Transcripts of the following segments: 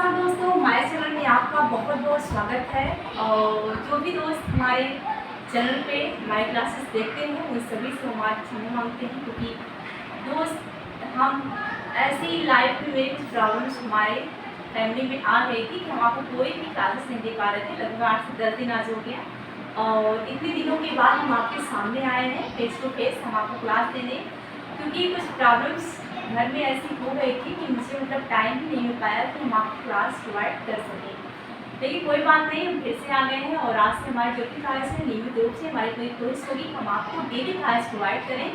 नमस्कार दोस्तों, हमारे चैनल में आपका बहुत बहुत स्वागत है। और जो भी दोस्त हमारे चैनल पे हमारी क्लासेस देखते हैं उन सभी से हमारे क्षमा मांगते हैं, क्योंकि दोस्त हम ऐसी लाइफ में मेरी कुछ प्रॉब्लम्स हमारे फैमिली में आ गई थी कि हम आपको कोई भी क्लासेस नहीं दे पा रहे थे। लगभग 8 से 10 दिन आज हो गया और इतने दिनों के बाद हम आपके सामने आए हैं फेस टू फेस हम आपको क्लास देने, क्योंकि कुछ प्रॉब्लम्स घर में ऐसी हो गई थी कि मुझे टाइम ही नहीं मिल पाया कि हम आपको क्लास प्रोवाइड कर सकें। लेकिन कोई बात नहीं, हम फिर से आ गए हैं और आज से हमारी जो भी क्लास है नियमित रूप से हमारी कोई कोर्स होगी, हम आपको डेली क्लास प्रोवाइड करें।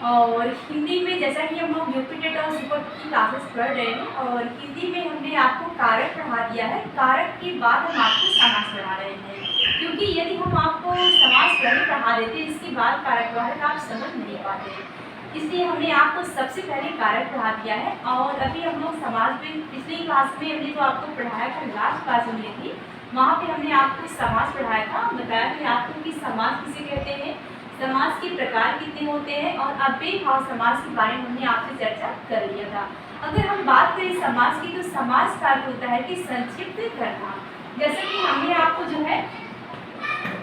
और हिंदी में जैसा कि हम लोग यूपी टेट और सुपर की क्लासेस पढ़ रहे हैं और हिंदी में हमने आपको कारक पढ़ा दिया है। कारक के बाद हम आपको समास पढ़ा रहे हैं, क्योंकि यदि हम आपको समास पहले पढ़ा देते इसके बाद कारक पढ़ा तो आप समझ नहीं पाते, इसलिए हमने आपको सबसे पहले कारक पढ़ा दिया है। और अभी हम लोग समाज में पिछली क्लास में हमने जो आपको पढ़ाया था, लास्ट क्लास में थी, वहाँ पे हमने आपको समाज पढ़ाया था, बताया कि आपको कि समाज किसे कहते हैं, समाज के प्रकार कितने होते हैं और अव्ययी भाव समाज के बारे में हमने आपसे चर्चा कर लिया था। अगर हम बात करें समाज की, तो समाज का अर्थ होता है कि संक्षिप्त करना। जैसे कि हमने आपको जो है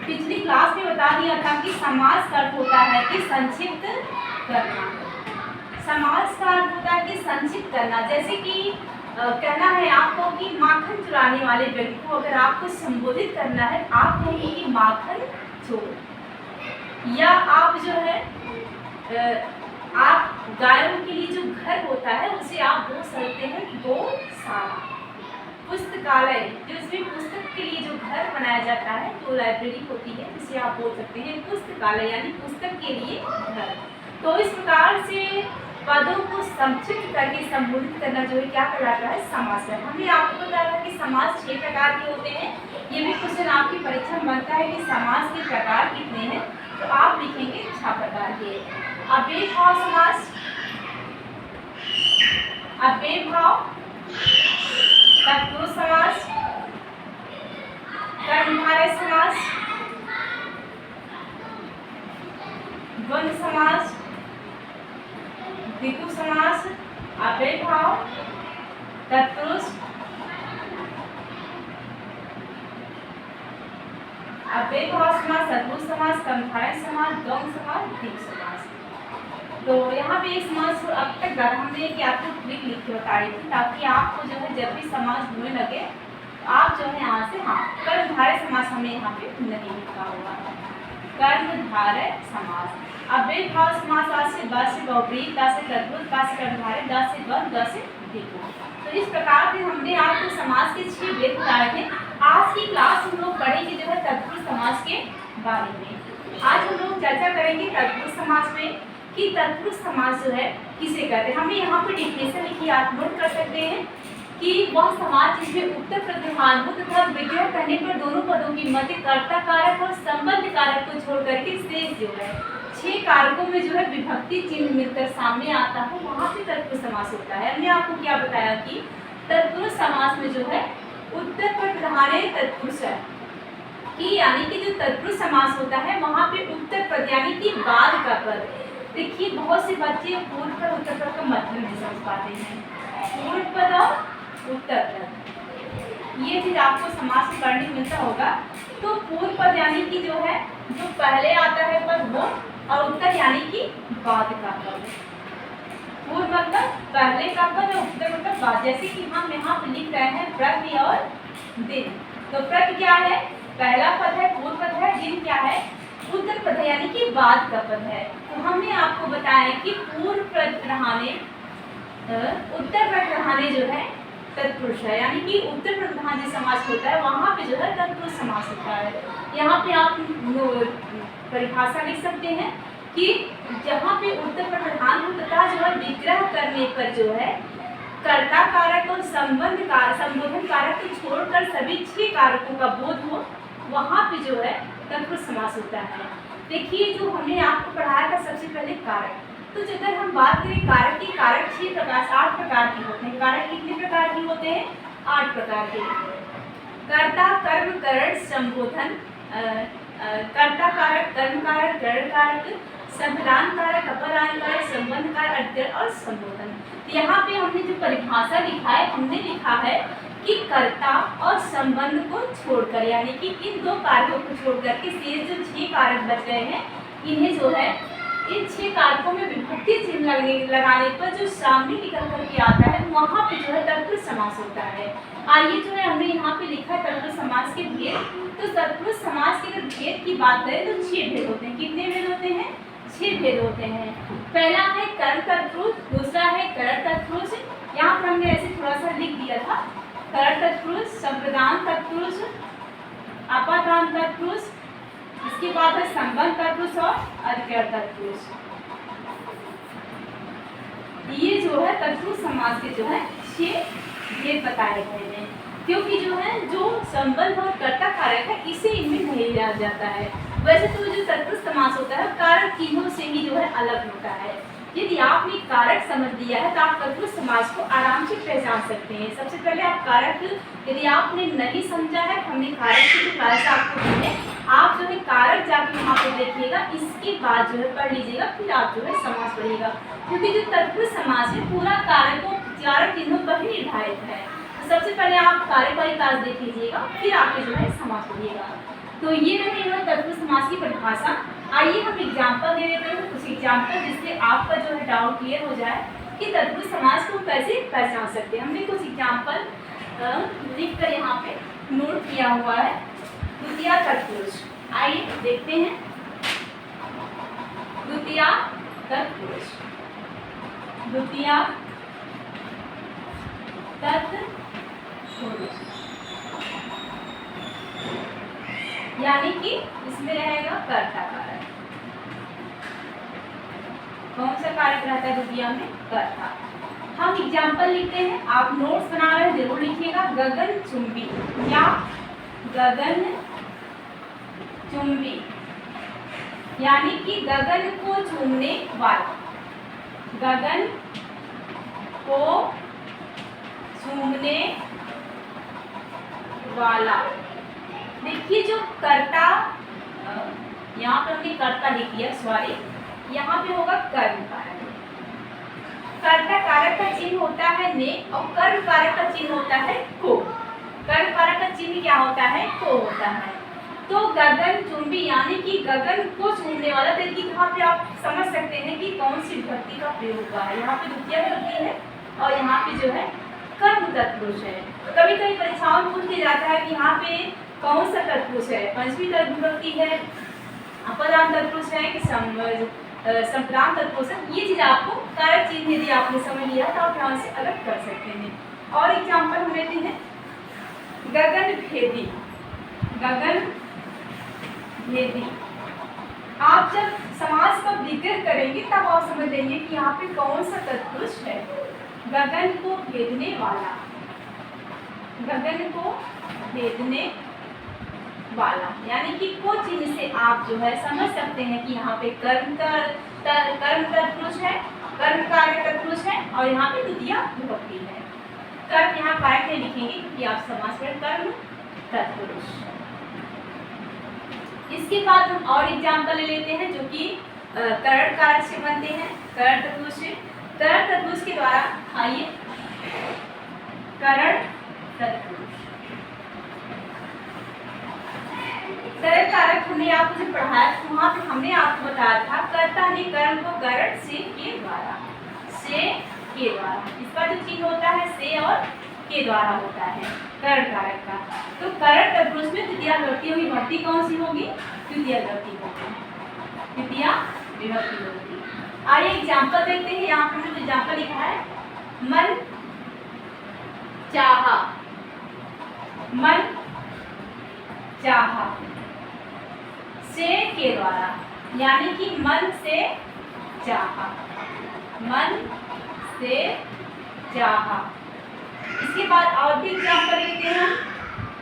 पिछली क्लास में बता दिया था कि समाज का अर्थ होता है कि संक्षिप्त करना। समाज का अर्थ होता है कि संक्षिप्त करना। जैसे कि कहना है आपको कि माखन चुराने वाले व्यक्ति को अगर आपको संबोधित करना है, आप कहेंगे कि माखन चोर। या आप जो है आप गायों के लिए जो घर होता है उसे आप बोल सकते हैं गौशाला। पुस्तकालय, जो इसमें पुस्तक के लिए जो घर बनाया जाता है, जो लाइब्रेरी होती है, जिसे आप बोल सकते हैं पुस्तकालय, यानी पुस्तक के लिए घर। तो इस प्रकार से पदों को संक्षिप्त करके संबोधित करना जो है क्या कहलाता है, समास है। हमने आपको बताया था कि समास 6 प्रकार के होते हैं। ये भी क्वेश्चन आपकी परीक्षा में बनता है कि समास के प्रकार कितने हैं, तो आप लिखेंगे 6 प्रकार के। अव्ययी भाव समास, अव्ययी भाव, तत्पुरुष समास, कर्मधारय समास, द्वंद्व समास, द्विगु समास, अव्ययी भाव, तत्पुरुष, अव्ययी भाव समास, तत्पुरुष समास, कर्मधारय समास, द्वंद्व समास, द्विगु समास। तो यहाँ पे एक समास अब तक हमने कि आपको ट्रिक लिख के बता रही थी, ताकि आपको जो है जब भी समास ढूंढने लगे आप जो है यहाँ से कर्मधारय समास हमें यहाँ पे नहीं लिखा होगा। कर्मधारय समास, अव्ययी भाव समास आ से ब से बहुब्रीहि, ता से तत्पुरुष, ता से कर्मधारय, द से द्वंद्व, द से द्विगु। तो इस प्रकार से हमने आपको समास के 6 भेद बताए थे। आज की क्लास हम लोग पढ़ेंगे जो है तत्पुरुष समास के बारे में। आज हम लोग चर्चा करेंगे तत्पुरुष समास में कि तत्पुरुष समास जो है किसे कहते हैं। हमें यहाँ पर डिफिनेशन लिखी आप नोट कर सकते हैं कि वह समास जिसमें उत्तर प्रत्यय तथा विग्रह करने पर दोनों पदों की मध्य कर्ता कारक और संबंध कारक को छोड़ करके शेष जो है 6 कारकों में जो है विभक्ति चिन्ह मिलकर सामने आता है, वहाँ पे तत्पुरुष समास होता है। हमने आपको क्या बताया कि तत्पुरुष समास में जो है उत्तर पर प्रधान तत्पुरुष है कि यानी कि जो तत्पुरुष समास होता है वहाँ पे उत्तर पद यानी कि बाद का पद। देखिए बहुत से बच्चे पूर्व पद उत्तर पद का मतलब नहीं समझ पाते हैं। पूर्व पद और उत्तर पद ये चीज आपको समास में पढ़ने मिलता होगा। तो पूर्व पद यानी कि जो है जो पहले आता है पद वो, और उत्तर यानी कि बाद का पद। पूर्व मतलब पहले का पद और उत्तर मतलब बाद। जैसे कि हम यहाँ पे लिख रहे हैं प्रति और दिन, तो प्रति क्या है, पहला पद है, पूर्व पद है, दिन क्या है, उत्तर पद है यानी कि बाद का पद है। तो हमने आपको बताया कि पूर्व पद रहने उत्तर पद रहने जो है तत्पुरुष है, यानी कि उत्तर प्रधान जो समास होता है वहाँ पे जो है तत्पुरुष समास होता है। यहाँ पे आप परिभाषा लिख सकते हैं कि जहाँ पे उत्तर प्रधान हो तथा जो है विग्रह करने पर जो है कर्ता कारक और संबोधन कारक को छोड़कर सभी 6 कारकों का बोध हो, वहाँ पे जो है तत्पुरुष समास होता है। देखिए जो हमने आपको पढ़ाया था सबसे पहले कारक, तो अगर हम बात करें कारक की, कारक 6 प्रकार 8 प्रकार के होते हैं। कारक कितने प्रकार के होते हैं, 8 प्रकार के। कर्ता कर्म करण संबोधन, कर्ता कारक, कर्म कारक, गण कारक, संप्रदान कारक, अपर अपादान कारक, संबंध कारक, अध्ययन और संबोधन। तो यहाँ पे हमने जो परिभाषा लिखा है, हमने लिखा है कि कर्ता और संबंध को छोड़कर, यानी कि इन दो कारकों को छोड़कर के शेष जो 6 कारक बच गए हैं, इन्हें जो है इन 6 कारकों में विभक्ति चिन्ह लगाने पर जो सामने निकल करके आता है वहाँ पे जो है तत्पुरुष समास होता है। आइए जो है हमने यहाँ पे लिखा है तत्पुरुष समास के भेद। तो तत्पुरुष समास के अगर भेद की बात करें तो 6 भेद होते हैं। कितने भेद होते हैं? 6 भेद होते हैं। पहला है कर्म तत्पुरुष, दूसरा है करण तत्पुरुष, यहाँ पर हमने ऐसे थोड़ा सा लिख दिया था, करण तत्पुरुष, संप्रदान तत्पुरुष, अपादान तत्पुरुष, इसके बाद है संबंध तत्पुरुष और अधिकरण तत्पुरुष। ये जो है तत्पुरुष समास के जो है 6 भेद बताए गए हैं, क्योंकि जो है जो संबंध और कर्ता कारक है इसे इनमें नहीं लिया जाता है। वैसे तो जो तत्पुरुष समास होता है कारक चिन्हों से ही जो है अलग होता है। यदि आपने कारक समझ लिया है तो आप तत्पुरुष समास को आराम से पहचान सकते हैं। सबसे पहले आप कारक, यदि आपने नहीं समझा है, हमने कारक की जो क्लास आपको दी है, आप जो है कारक जाके वहाँ पर देखिएगा, इसके बाद जो है पढ़ लीजिएगा, फिर आप जो है समास पढ़िएगा, क्योंकि जो तत्पुरुष समास है पूरा कारकों कारक चिन्हों पर ही निर्धारित है। तो सबसे पहले आप कारक वाली क्लास देख लीजिएगा, फिर आप जो है समास पढ़िएगा। तो ये रहेगा तत्पुरुष समास की परिभाषा। आइए हम एग्जाम्पल दे देते हैं, कुछ एग्जाम्पल जिससे आपका जो है डाउट क्लियर हो जाए कि तत्पुरुष समास को कैसे पहचान सकते हैं। हमने कुछ एग्जाम्पल लिख कर यहाँ पे नोट किया हुआ है। द्वितीया तत्पुरुष, आइए देखते हैं। द्वितीया तत्पुरुष, द्वितीया तत्पुरुष, यानी कि इसमें रहेगा कर्ता कारक। कौन सा कारक रहता है द्वितीया में? कर्ता। हम एग्जाम्पल लिखते हैं, आप नोट्स बना रहे हैं जरूर लिखिएगा। गगन चुंबी या गगन चुंबी, यानी कि गगन को चूमने वाला, गगन को चूमने वाला। देखिए जो कर्ता, यहाँ पर हमने कर्ता लिख दिया, सॉरी, यहाँ पे होगा कर्म कारक। कर्ता कारक का चिन्ह होता है ने और कर्म कारक का चिन्ह होता है को। कर्म कारक का चिन्ह क्या होता है? को होता है। तो गगन चुंबी यानी कि गगन को चूमने वाला। देखिए यहाँ पे आप समझ सकते हैं कि कौन सी विभक्ति का प्रयोग हुआ है। यहाँ पे द्वितीय विभक्ति है और यहाँ पे जो है कर्म तत्पुरुष है। कभी कभी परीक्षाओं में पूछ लिया जाता है कि यहाँ पे कौन सा तत्पुरुष है, पंचमी विभक्ति है, अपदान तत्पुरुष है कि संप्रदान तत्पुरुष है। ये चीज आपको कारक चिन्ह यदि आपने समझ लिया तो आप यहाँ से अलग कर सकते हैं। और एग्जाम्पल हम लेते हैं गगन भेदी, गगन भेदी। आप जब समास का जिक्र करेंगे तब आप समझ लेंगे कि यहाँ पे कौन सा तत्पुरुष है। गगन को भेदने वाला, गगन को भेदने वाला, यानी कि को चिन्ह से आप जो है समझ सकते हैं कि यहाँ पे कर्म तत्पुरुष है, कर्म कारक तत्पुरुष है और यहाँ पे द्वितीय विभक्ति है। कर्म यहाँ कारक नहीं लिखेंगे क्योंकि आप समास में कर्म तत्पुरुष। इसके बाद हम और एग्जाम्पल ले लेते हैं जो कि करण कारक से बनते हैं। करण तत्पुरुष से, करण तत्पुरुष के द्वारा, आइए करण तत्पुरुष, करण कारक हमने आपको जो पढ़ाया वहाँ पे हमने आपको बताया था कर्ता ने कर्म को करण से के द्वारा, से के द्वारा, इसका जो चिन्ह होता है से और के द्वारा होता है करण कारक का। तो करण तत्पुरुष में द्वितीय विभक्ति होगी, विभक्ति कौन सी होगी? द्वितीय विभक्ति होगी, द्वितीय विभक्ति होगी। आइए एग्जाम्पल देखते हैं। यहाँ पर हमने एग्जाम्पल लिखा है मन चाहा, मन चाहा से के द्वारा, यानी कि मन से चाहा, मन से चाहा। इसके बाद और भी एग्जाम्पल लेते हैं।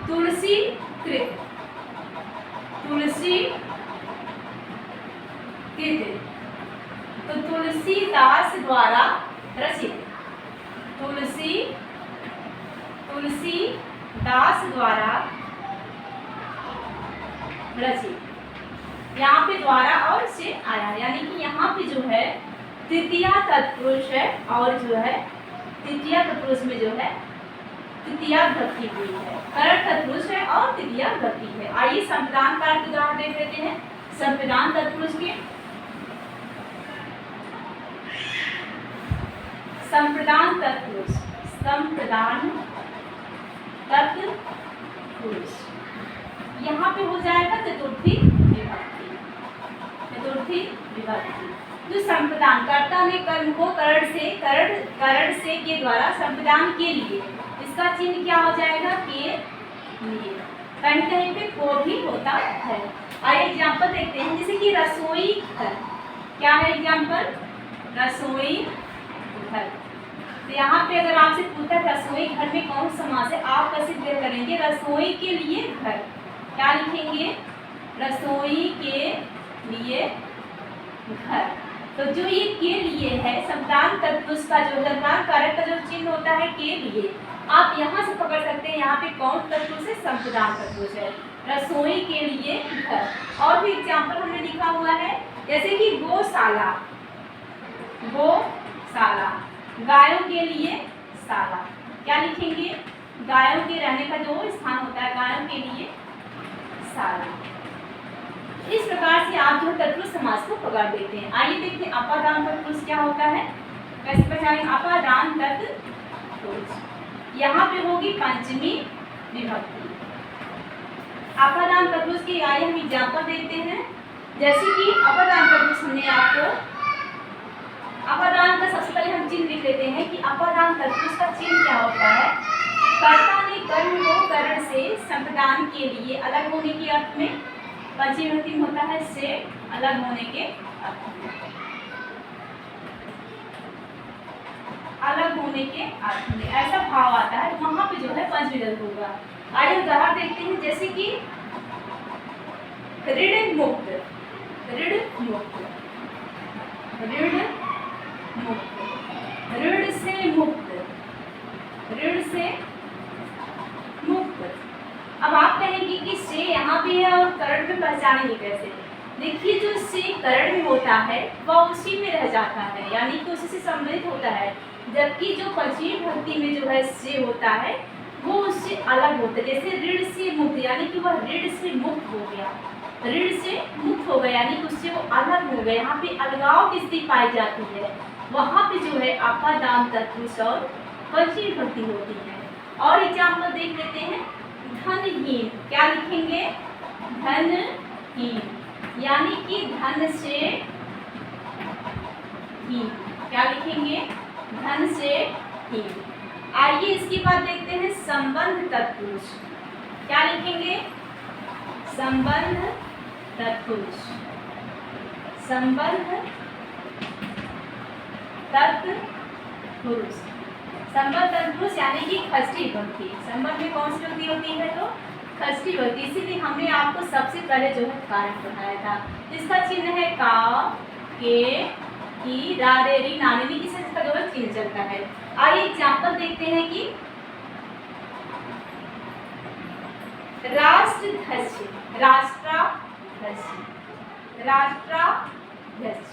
तुलसी कृत, तुलसी कृत, तो तुलसीदास द्वारा रचित, तुलसीदास द्वारा रचित। यहाँ पे द्वारा और से आया, यानी कि यहाँ पे जो है तृतीया तत्पुरुष है और जो है तृतीया तत्पुरुष में जो है तृतीया विभक्ति हुई है। करण तत्पुरुष है और तृतीया विभक्ति है। आइए संप्रदान कारक उदाहरण देख लेते हैं। संप्रदान तत्पुरुष के संप्रदान तत्पुरुष, संप्रदान तत्पुरुष यहाँ पे हो जाएगा चतुर्थी विभक्ति, चतुर्थी विभक्ति। जो संप्रदान कर्ता ने कर्म को करण से के द्वारा संप्रदान के लिए, इसका चिन्ह क्या हो जाएगा? के लिए। कहीं कहीं पे को भी होता है। आइए एग्जाम्पल देखते हैं, जैसे कि रसोई घर। क्या है एग्जाम्पल? रसोई घर। तो यहाँ पे अगर आपसे पूछता है रसोई घर में कौन समास है, आप कैसे क्लियर करेंगे? रसोई के लिए घर। क्या लिखेंगे? रसोई के लिए घर। तो जो ये के लिए है, संप्रदान तत्पुरुष का जो संप्रदान कारक का जो चिन्ह होता है के लिए, आप यहाँ से पकड़ सकते हैं यहाँ पे कौन तत्पुरुष है? संप्रदान तत्पुरुष है। रसोई के लिए घर। और भी एग्जाम्पल हमने लिखा हुआ है, जैसे कि गौशाला, गौशाला, गायों के लिए शाला। क्या लिखेंगे? गायों के रहने का जो स्थान होता है, गायों के लिए शाला। इस प्रकार से आप जो तत्पुरुष समास को पकड़ देते हैं। आइए देखते हैं अपादान तत्पुरुष क्या होता है, कैसे पहचानेंगे? अपादान तत्पुरुष यहाँ पे होगी पंचमी विभक्ति। अपादान तत्पुरुष की आइए हम एग्जाम्पल देते हैं। जैसे कि अपादान तत्पुरुष हमने आपको अपादान का सबसे पहले हम चिन्ह लिख लेते हैं कि अपादान तत्पुरुष का चिन्ह क्या होता है? कर्ता ने कर्म को करण से संप्रदान के लिए अलग होने के अर्थ में, पंचमी विभक्ति होता है से अलग होने के अर्थ में, अलग होने के अर्थ में ऐसा भाव आता है, वहां पे जो है पंचमी विभक्ति होगा। आइए उदाहरण देखते हैं, जैसे कि ऋण मुक्त, ऋण मुक्त, ऋण मुक्त, ऋण से मुक्त, ऋण से मुक्त। अब आप कहेंगे कि से यहाँ पे है और करण में पहचानेंगे कैसे? देखिए जो से करण में होता है वह उसी में रह जाता है, यानी कि उसी से संबंधित होता है, जबकि जो पंचमी विभक्ति में जो है से होता है वो उससे अलग होता है। जैसे ऋण से मुक्त, यानी कि वह ऋण से मुक्त हो गया, ऋण से मुक्त हो गया, यानी कि उससे वो अलग हो गया। यहाँ पे अलगाव की स्थिति पाई जाती है, वहाँ पे जो है अपादान तत्पुरुष और पंचमी विभक्ति होती है। और एग्जाम्पल देख लेते हैं, धनहीन। क्या लिखेंगे? धनहीन, यानी कि धन से हीन। क्या लिखेंगे? धन से हीन। आइए इसके बाद देखते हैं संबंध तत्पुरुष। क्या लिखेंगे? संबंध तत्पुरुष, संबंध तत्पुरुष, संबंध तत्पुरुष यानी कि षष्ठी विभक्ति। संबंध में कौन सी विभक्ति होती है? तो षष्ठी विभक्ति। इसीलिए हमने आपको सबसे पहले जो है कारक पढ़ाया था। इसका चिन्ह है का, के, की, रा, रे, री, ना, नी, किसी का जो है चिन्ह चलता है। आइए एग्जाम्पल देखते हैं कि राष्ट्राध्यक्ष, राष्ट्राध्यक्ष, राष्ट्राध्यक्ष,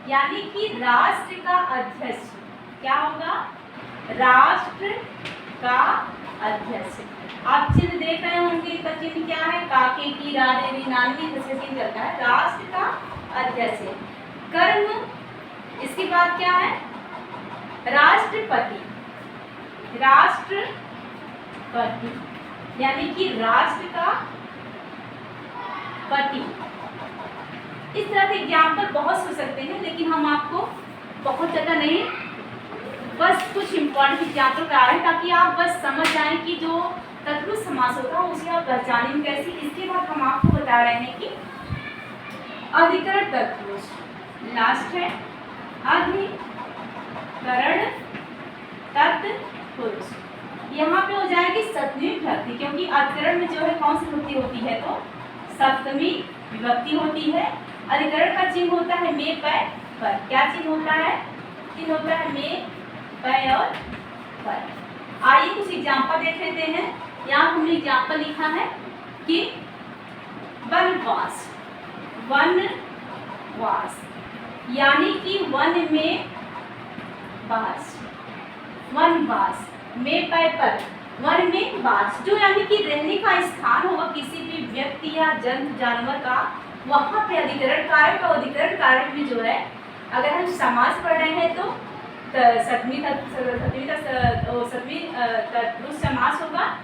यानी कि राष्ट्र का अध्यक्ष। क्या होगा? राष्ट्र का अध्यक्ष। आप चिन्ह देख रहे होंगे, इसका चिन्ह क्या है? काके, की, रा, रे, री, ना, नी, जैसे चिन्ह चलता है, राष्ट्र का अध्यक्ष। कर्म, इसके बाद क्या है? राष्ट्रपति, राष्ट्रपति, यानी कि राष्ट्र का पति। इस तरह के एग्जाम्पल बहुत हो सकते हैं, लेकिन हम आपको बहुत ज़्यादा नहीं, बस कुछ इम्पोर्टेंट एग्जाम्पल करा रहे हैं ताकि आप बस समझ जाएं कि जो तत्पुरुष समास होता है उसे आप पहचानें कैसे। इसके बाद हम आपको बता रहे हैं कि अधिकरण तत्पुरुष, लास्ट है अधिकरण तत्पुरुष। यहाँ पे हो जाएगी सप्तमी विभक्ति, क्योंकि अधिकरण में जो है कौन सी विभक्ति होती है? तो सप्तमी विभक्ति होती है। अधिकरण का चिन्ह होता है में, पै, पर। क्या चिन्ह होता है? चिन्ह होता है में, पै और पर। आइए कुछ एग्जाम्पल देख लेते हैं। यहाँ हमने एग्जाम्पल लिखा है कि वनवास, वनवास, यानी कि वनवास, में पर, वन में वास, जो यानी कि रहने का स्थान होगा किसी भी व्यक्ति या जंतु जानवर का, वहाँ पे अधिकरण कारक और अधिकरण कारक भी जो है, अगर हम समास पढ़ रहे हैं तो सतमी तत्पुरुष समास होगा,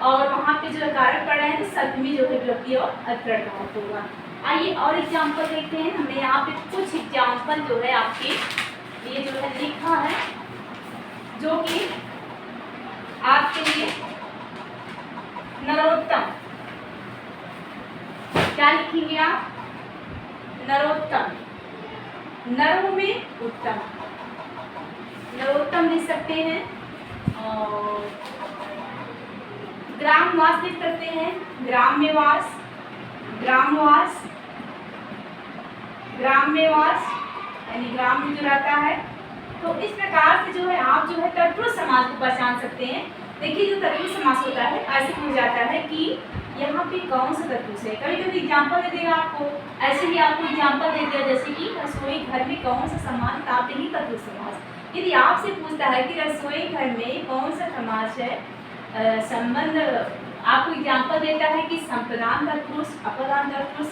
और वहाँ पे जो है कारक पढ़ रहे हैं तो सतमी जो है विभक्ति और अधिकरण कारक होगा। आइए और एग्जाम्पल देखते हैं। हमने यहाँ पे कुछ एग्जाम्पल जो है आपके ये जो है लिखा है, जो कि आपके लिए नरोत्तम, क्या लिखेंगे आप? नरोत्तम, नरो में उत्तम, नरोत्तम लिख सकते हैं। और ग्रामवास लिख सकते हैं, ग्राम्यवास, ग्रामवास, ग्राम्यवास यानी ग्राम में जो रहता है। तो इस प्रकार से जो है आप जो है तत्पुरुष समास को पहचान सकते हैं। देखिए जो तत्पुरुष समास होता है ऐसे पूछ जाता है कि यहाँ पे कौन सा तत्पुरुष है। कभी कभी एग्जाम्पल दे देगा आपको, ऐसे ही आपको एग्जाम्पल दे दिया जैसे कि रसोई घर में कौन सा सामान, आप ही तत्पुरुष समास। यदि आपसे पूछता है कि रसोई घर में कौन सा समास है, संबंध आपको एग्जाम्पल देता है कि संप्रदान तत्पुरुष, अपदान तत्पुरुष,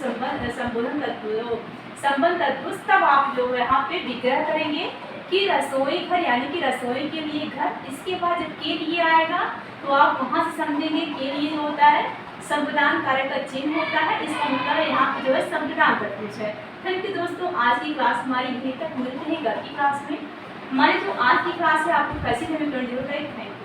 संबोधन तत्पुरुष, संबंध तत्पुरुष, तब आप जो यहाँ पे विग्रह करेंगे कि रसोई घर यानी कि रसोई के लिए घर। इसके बाद जब के लिए आएगा तो आप वहाँ से समझेंगे के लिए जो होता है संप्रदान कारक का चिन्ह होता है, इसका मतलब यहाँ पे जो है संप्रदान तत्पुरुष है। थैंक यू दोस्तों, आज की क्लास हमारी यहीं तक। मिलते हैं कल की क्लास में। हमारी जो आज की क्लास है आपको कैसी लगी जरूर है। Thank you.